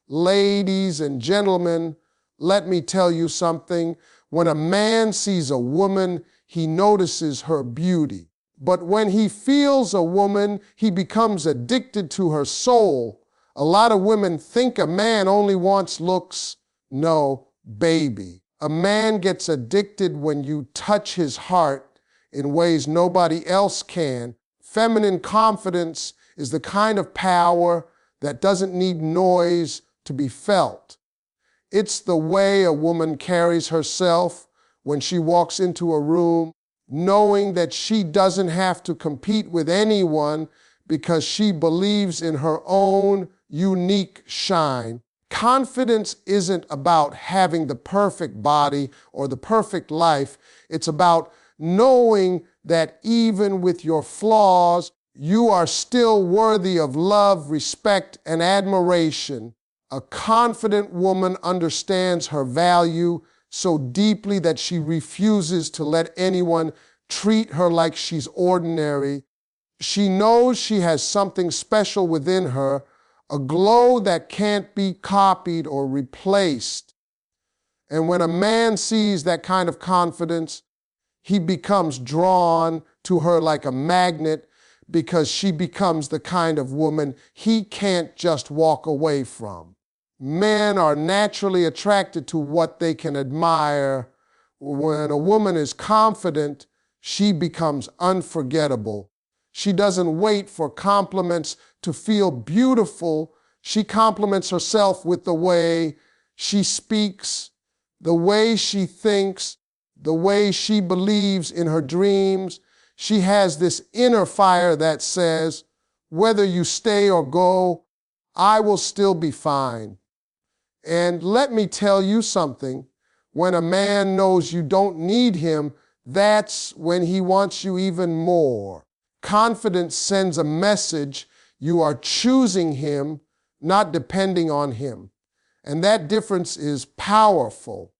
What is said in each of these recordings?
Ladies and gentlemen, let me tell you something. When a man sees a woman, he notices her beauty. But when he feels a woman, he becomes addicted to her soul. A lot of women think a man only wants looks. No, baby. A man gets addicted when you touch his heart in ways nobody else can. Feminine confidence is the kind of power that doesn't need noise to be felt. It's the way a woman carries herself when she walks into a room, knowing that she doesn't have to compete with anyone because she believes in her own unique shine. Confidence isn't about having the perfect body or the perfect life. It's about knowing that even with your flaws, you are still worthy of love, respect, and admiration. A confident woman understands her value so deeply that she refuses to let anyone treat her like she's ordinary. She knows she has something special within her, a glow that can't be copied or replaced. And when a man sees that kind of confidence, he becomes drawn to her like a magnet because she becomes the kind of woman he can't just walk away from. Men are naturally attracted to what they can admire. When a woman is confident, she becomes unforgettable. She doesn't wait for compliments to feel beautiful. She compliments herself with the way she speaks, the way she thinks, the way she believes in her dreams. She has this inner fire that says, whether you stay or go, I will still be fine. And let me tell you something, when a man knows you don't need him, that's when he wants you even more. Confidence sends a message you are choosing him, not depending on him. And that difference is powerful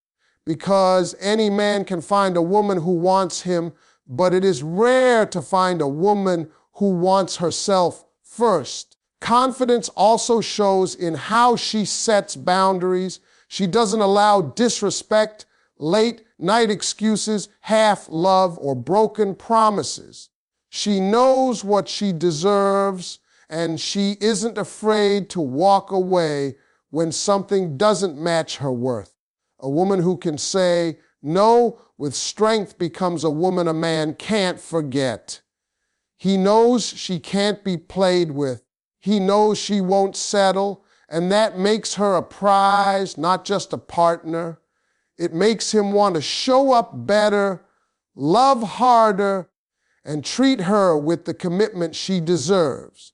because any man can find a woman who wants him, but it is rare to find a woman who wants herself first. Confidence also shows in how she sets boundaries. She doesn't allow disrespect, late night excuses, half love, or broken promises. She knows what she deserves, and she isn't afraid to walk away when something doesn't match her worth. A woman who can say no with strength becomes a woman a man can't forget. He knows she can't be played with. He knows she won't settle, and that makes her a prize, not just a partner. It makes him want to show up better, love harder, and treat her with the commitment she deserves.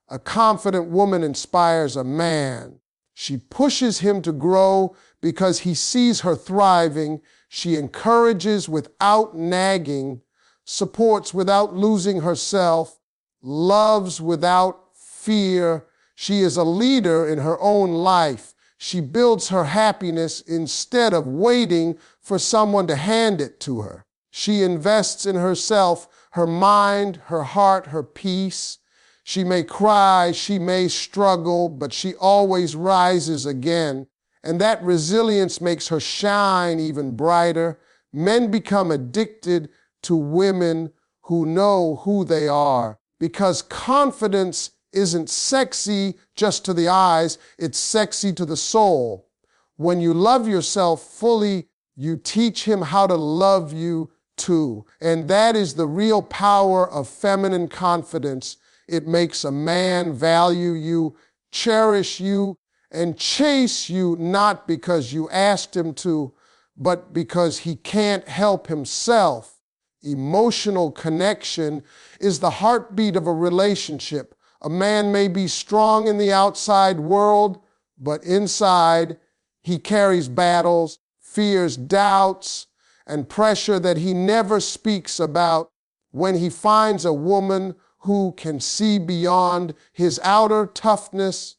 A confident woman inspires a man. She pushes him to grow because he sees her thriving. She encourages without nagging, supports without losing herself, loves without fear. She is a leader in her own life. She builds her happiness instead of waiting for someone to hand it to her. She invests in herself, her mind, her heart, her peace. She may cry, she may struggle, but she always rises again. And that resilience makes her shine even brighter. Men become addicted to women who know who they are because confidence isn't sexy just to the eyes, it's sexy to the soul. When you love yourself fully, you teach him how to love you too. And that is the real power of feminine confidence. It makes a man value you, cherish you, and chase you not because you asked him to, but because he can't help himself. Emotional connection is the heartbeat of a relationship. A man may be strong in the outside world, but inside he carries battles, fears, doubts, and pressure that he never speaks about. When he finds a woman who can see beyond his outer toughness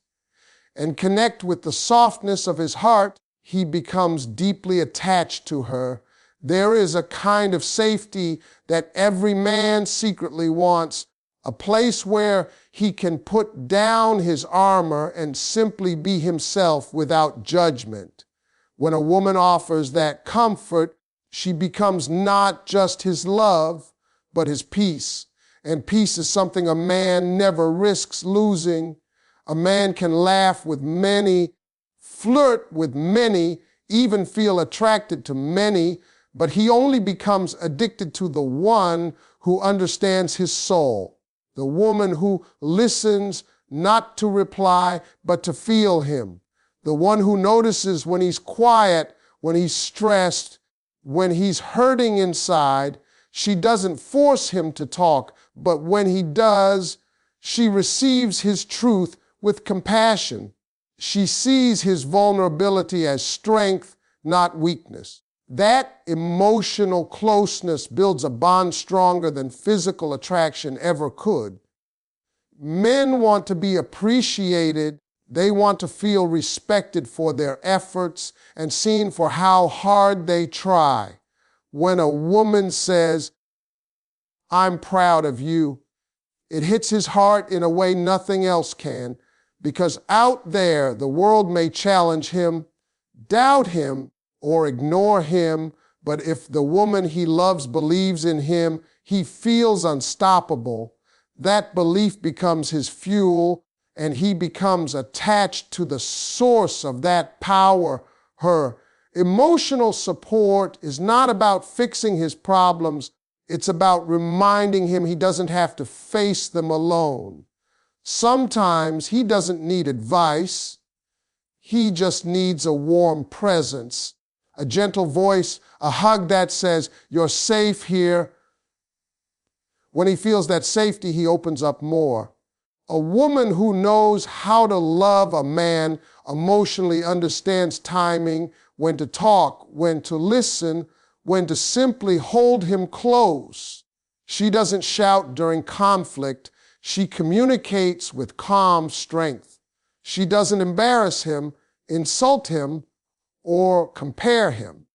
and connect with the softness of his heart, he becomes deeply attached to her. There is a kind of safety that every man secretly wants, a place where he can put down his armor and simply be himself without judgment. When a woman offers that comfort, she becomes not just his love, but his peace. And peace is something a man never risks losing. A man can laugh with many, flirt with many, even feel attracted to many, but he only becomes addicted to the one who understands his soul, the woman who listens not to reply, but to feel him, the one who notices when he's quiet, when he's stressed, when he's hurting inside. She doesn't force him to talk, but when he does, she receives his truth with compassion. She sees his vulnerability as strength, not weakness. That emotional closeness builds a bond stronger than physical attraction ever could. Men want to be appreciated. They want to feel respected for their efforts and seen for how hard they try. When a woman says, "I'm proud of you," it hits his heart in a way nothing else can, because out there, the world may challenge him, doubt him, or ignore him, but if the woman he loves believes in him, he feels unstoppable. That belief becomes his fuel, and he becomes attached to the source of that power, her. Emotional support is not about fixing his problems. It's about reminding him he doesn't have to face them alone. Sometimes he doesn't need advice. He just needs a warm presence, a gentle voice, a hug that says, "You're safe here." When he feels that safety, he opens up more. A woman who knows how to love a man emotionally understands timing, when to talk, when to listen, when to simply hold him close. She doesn't shout during conflict. She communicates with calm strength. She doesn't embarrass him, insult him, or compare him.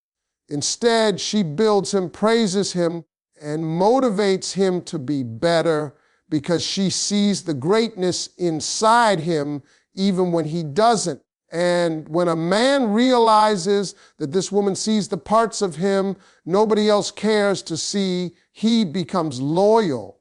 Instead, she builds him, praises him, and motivates him to be better, because she sees the greatness inside him even when he doesn't. And when a man realizes that this woman sees the parts of him nobody else cares to see, he becomes loyal.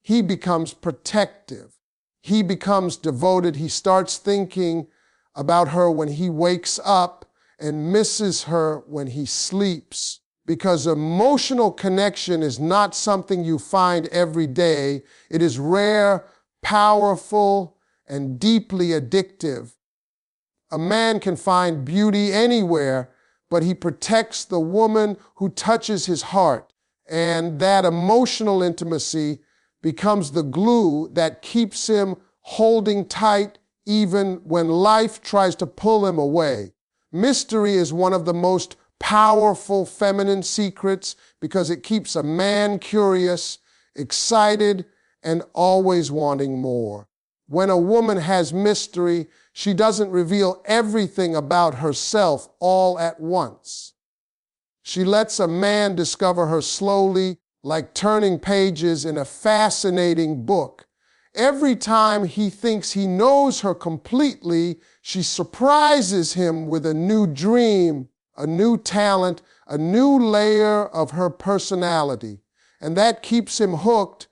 He becomes protective. He becomes devoted. He starts thinking about her when he wakes up and misses her when he sleeps. Because emotional connection is not something you find every day. It is rare, powerful, and deeply addictive. A man can find beauty anywhere, but he protects the woman who touches his heart. And that emotional intimacy becomes the glue that keeps him holding tight even when life tries to pull him away. Mystery is one of the most powerful feminine secrets because it keeps a man curious, excited, and always wanting more. When a woman has mystery, she doesn't reveal everything about herself all at once. She lets a man discover her slowly, like turning pages in a fascinating book. Every time he thinks he knows her completely, she surprises him with a new dream, a new talent, a new layer of her personality. And that keeps him hooked,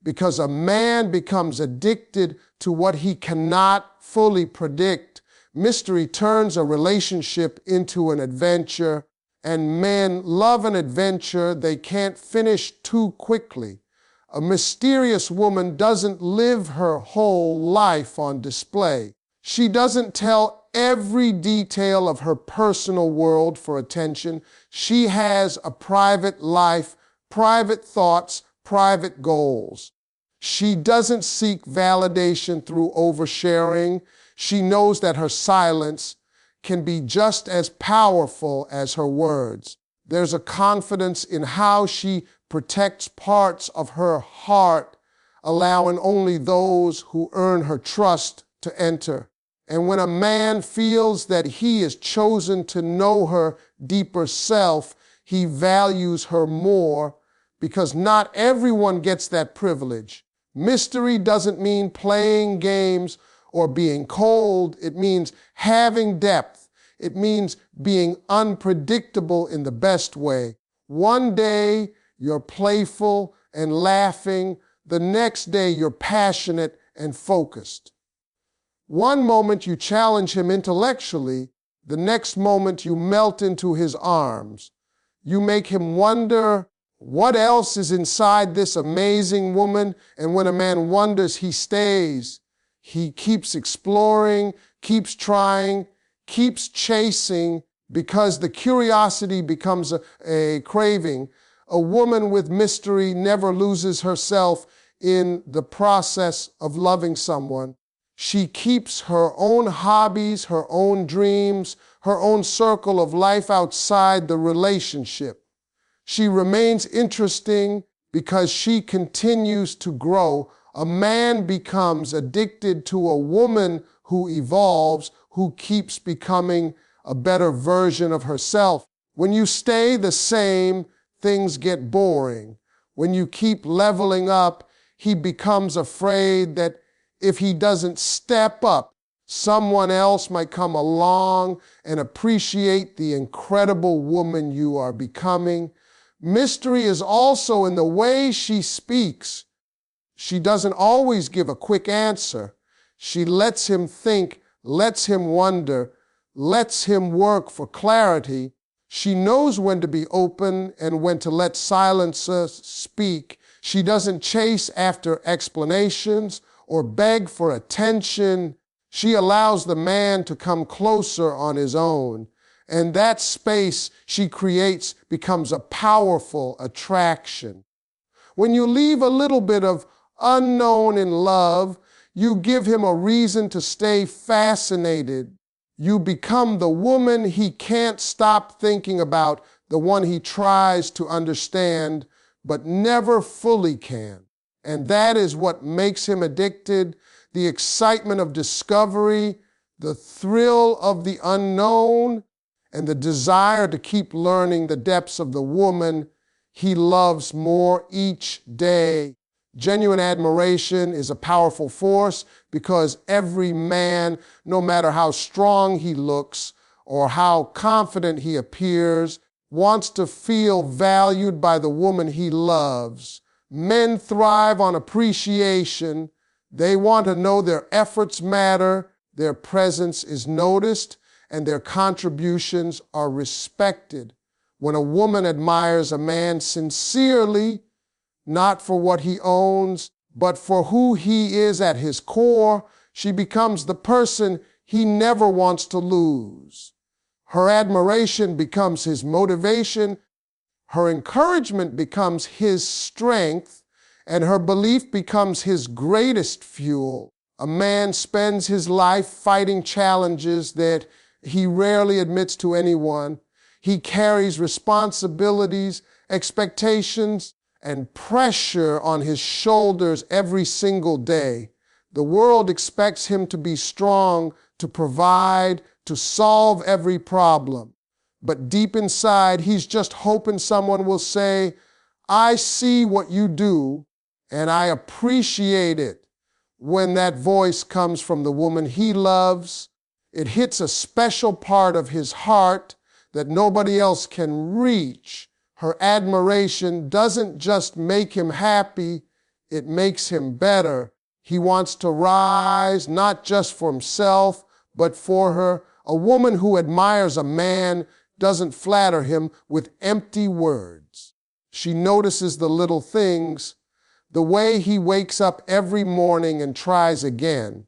because a man becomes addicted to what he cannot fully predict. Mystery turns a relationship into an adventure, and men love an adventure they can't finish too quickly. A mysterious woman doesn't live her whole life on display. She doesn't tell every detail of her personal world for attention. She has a private life, private thoughts, private goals. She doesn't seek validation through oversharing. She knows that her silence can be just as powerful as her words. There's a confidence in how she protects parts of her heart, allowing only those who earn her trust to enter. And when a man feels that he is chosen to know her deeper self, he values her more, because not everyone gets that privilege. Mystery doesn't mean playing games or being cold. It means having depth. It means being unpredictable in the best way. One day you're playful and laughing. The next day you're passionate and focused. One moment you challenge him intellectually. The next moment you melt into his arms. You make him wonder what else is inside this amazing woman. And when a man wonders, he stays. He keeps exploring, keeps trying, keeps chasing, because the curiosity becomes a craving. A woman with mystery never loses herself in the process of loving someone. She keeps her own hobbies, her own dreams, her own circle of life outside the relationship. She remains interesting because she continues to grow. A man becomes addicted to a woman who evolves, who keeps becoming a better version of herself. When you stay the same, things get boring. When you keep leveling up, he becomes afraid that if he doesn't step up, someone else might come along and appreciate the incredible woman you are becoming. Mystery is also in the way she speaks. She doesn't always give a quick answer. She lets him think, lets him wonder, lets him work for clarity. She knows when to be open and when to let silence speak. She doesn't chase after explanations or beg for attention. She allows the man to come closer on his own. And that space she creates becomes a powerful attraction. When you leave a little bit of unknown in love, you give him a reason to stay fascinated. You become the woman he can't stop thinking about, the one he tries to understand, but never fully can. And that is what makes him addicted, the excitement of discovery, the thrill of the unknown, and the desire to keep learning the depths of the woman he loves more each day. Genuine admiration is a powerful force because every man, no matter how strong he looks or how confident he appears, wants to feel valued by the woman he loves. Men thrive on appreciation. They want to know their efforts matter, their presence is noticed, and their contributions are respected. When a woman admires a man sincerely, not for what he owns, but for who he is at his core, she becomes the person he never wants to lose. Her admiration becomes his motivation, her encouragement becomes his strength, and her belief becomes his greatest fuel. A man spends his life fighting challenges that he rarely admits to anyone. He carries responsibilities, expectations, and pressure on his shoulders every single day. The world expects him to be strong, to provide, to solve every problem. But deep inside, he's just hoping someone will say, "I see what you do, and I appreciate it." When that voice comes from the woman he loves, it hits a special part of his heart that nobody else can reach. Her admiration doesn't just make him happy, it makes him better. He wants to rise, not just for himself, but for her. A woman who admires a man doesn't flatter him with empty words. She notices the little things, the way he wakes up every morning and tries again,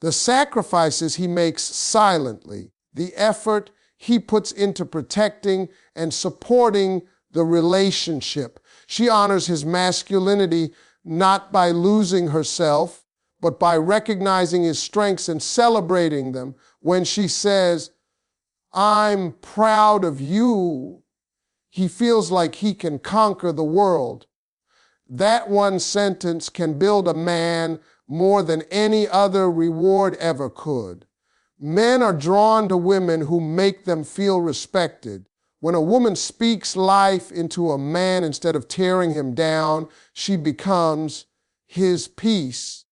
the sacrifices he makes silently, the effort he puts into protecting and supporting the relationship. She honors his masculinity not by losing herself, but by recognizing his strengths and celebrating them. When she says, "I'm proud of you," he feels like he can conquer the world. That one sentence can build a man more than any other reward ever could. Men are drawn to women who make them feel respected. When a woman speaks life into a man instead of tearing him down, she becomes his peace.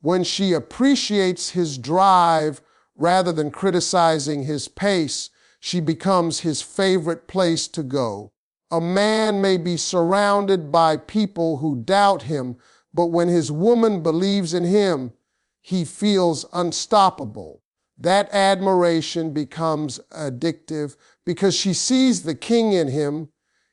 When she appreciates his drive rather than criticizing his pace, she becomes his favorite place to go. A man may be surrounded by people who doubt him, but when his woman believes in him, he feels unstoppable. That admiration becomes addictive because she sees the king in him,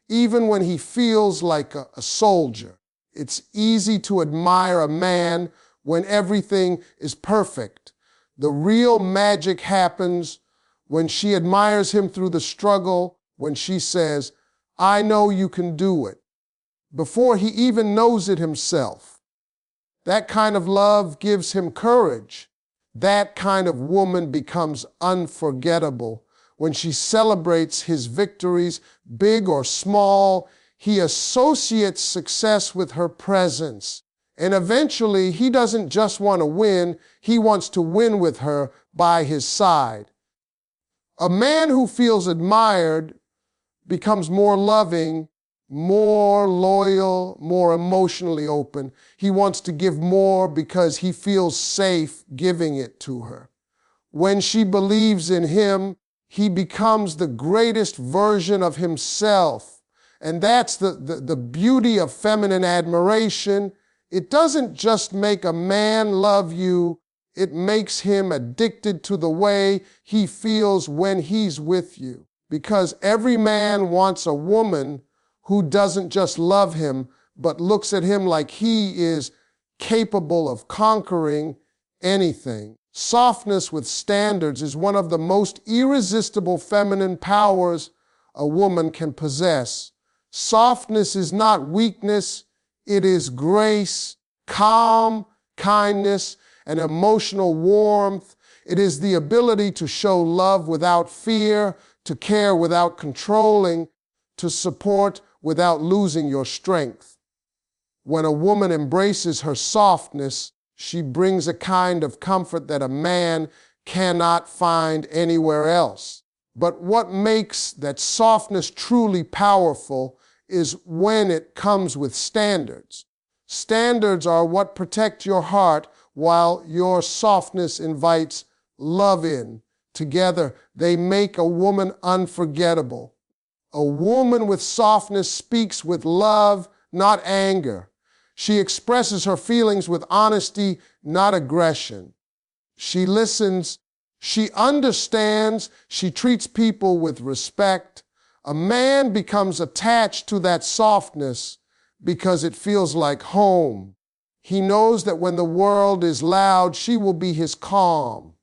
even when he feels like a soldier. It's easy to admire a man when everything is perfect. The real magic happens when she admires him through the struggle, when she says, "I know you can do it," before he even knows it himself. That kind of love gives him courage. That kind of woman becomes unforgettable. When she celebrates his victories, big or small, he associates success with her presence. And eventually, he doesn't just want to win, he wants to win with her by his side. A man who feels admired becomes more loving, more loyal, more emotionally open. He wants to give more because he feels safe giving it to her. When she believes in him, he becomes the greatest version of himself. And that's the beauty of feminine admiration. It doesn't just make a man love you, it makes him addicted to the way he feels when he's with you. Because every man wants a woman who doesn't just love him, but looks at him like he is capable of conquering anything. Softness with standards is one of the most irresistible feminine powers a woman can possess. Softness is not weakness, it is grace, calm, kindness, and emotional warmth. It is the ability to show love without fear, to care without controlling, to support without losing your strength. When a woman embraces her softness, she brings a kind of comfort that a man cannot find anywhere else. But what makes that softness truly powerful is when it comes with standards. Standards are what protect your heart while your softness invites love in. Together, they make a woman unforgettable. A woman with softness speaks with love, not anger. She expresses her feelings with honesty, not aggression. She listens, she understands, she treats people with respect. A man becomes attached to that softness because it feels like home. He knows that when the world is loud, she will be his calm.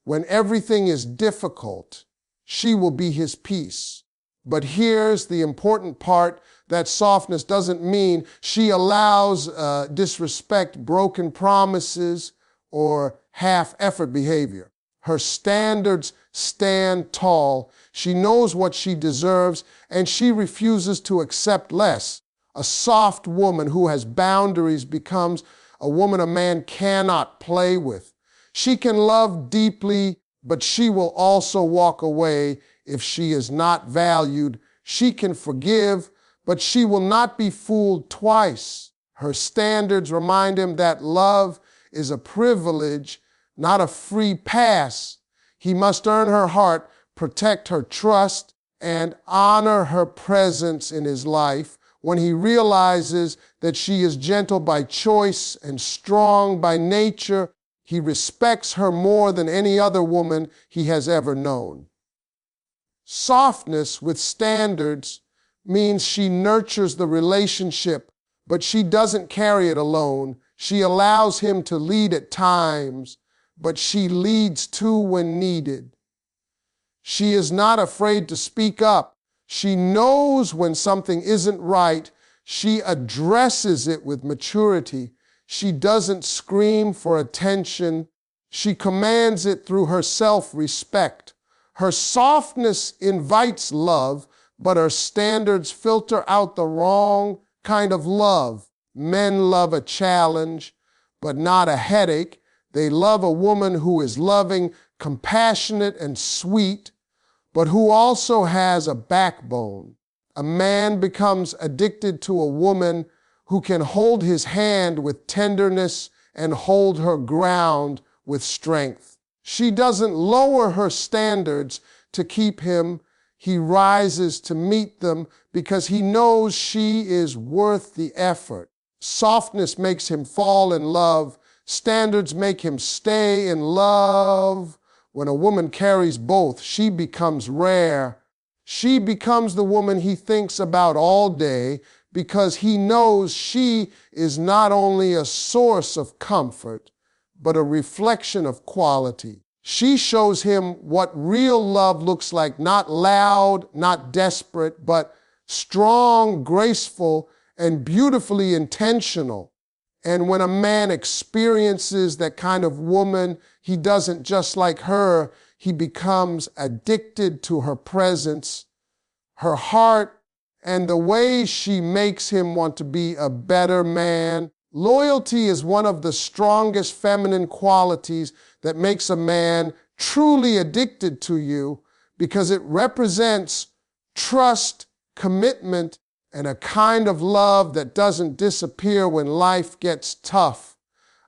When everything is difficult, she will be his peace. But here's the important part: that softness doesn't mean she allows disrespect, broken promises, or half-effort behavior. Her standards stand tall. She knows what she deserves, and she refuses to accept less. A soft woman who has boundaries becomes a woman a man cannot play with. She can love deeply, but she will also walk away if she is not valued. She can forgive, but she will not be fooled twice. Her standards remind him that love is a privilege, not a free pass. He must earn her heart, protect her trust, and honor her presence in his life. When he realizes that she is gentle by choice and strong by nature, he respects her more than any other woman he has ever known. Softness with standards means she nurtures the relationship, but she doesn't carry it alone. She allows him to lead at times, but she leads too when needed. She is not afraid to speak up. She knows when something isn't right. She addresses it with maturity. She doesn't scream for attention. She commands it through her self-respect. Her softness invites love, but her standards filter out the wrong kind of love. Men love a challenge, but not a headache. They love a woman who is loving, compassionate, and sweet, but who also has a backbone. A man becomes addicted to a woman who can hold his hand with tenderness and hold her ground with strength. She doesn't lower her standards to keep him. He rises to meet them because he knows she is worth the effort. Softness makes him fall in love. Standards make him stay in love. When a woman carries both, she becomes rare. She becomes the woman he thinks about all day because he knows she is not only a source of comfort, but a reflection of quality. She shows him what real love looks like, not loud, not desperate, but strong, graceful, and beautifully intentional. And when a man experiences that kind of woman, he doesn't just like her, he becomes addicted to her presence, her heart, and the way she makes him want to be a better man. Loyalty is one of the strongest feminine qualities that makes a man truly addicted to you because it represents trust, commitment, and a kind of love that doesn't disappear when life gets tough.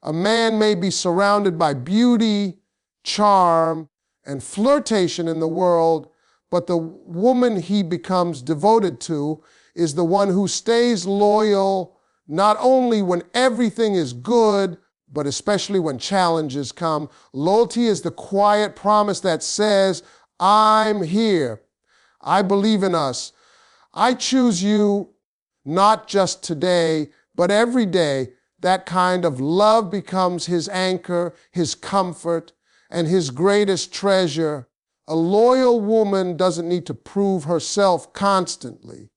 A man may be surrounded by beauty, charm, and flirtation in the world, but the woman he becomes devoted to is the one who stays loyal, not only when everything is good, but especially when challenges come. Loyalty is the quiet promise that says, I'm here. I believe in us. I choose you not just today, but every day. That kind of love becomes his anchor, his comfort, and his greatest treasure. A loyal woman doesn't need to prove herself constantly.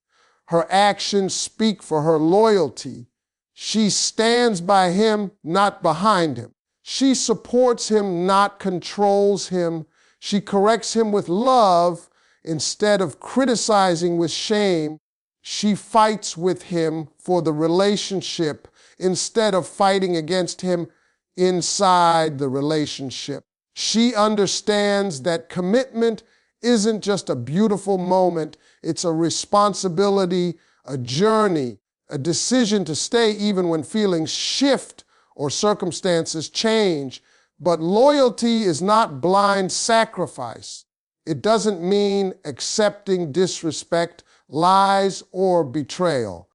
Her actions speak for her loyalty. She stands by him, not behind him. She supports him, not controls him. She corrects him with love instead of criticizing with shame. She fights with him for the relationship instead of fighting against him inside the relationship. She understands that commitment isn't just a beautiful moment, it's a responsibility, a journey, a decision to stay even when feelings shift or circumstances change. But loyalty is not blind sacrifice. It doesn't mean accepting disrespect, lies, or betrayal.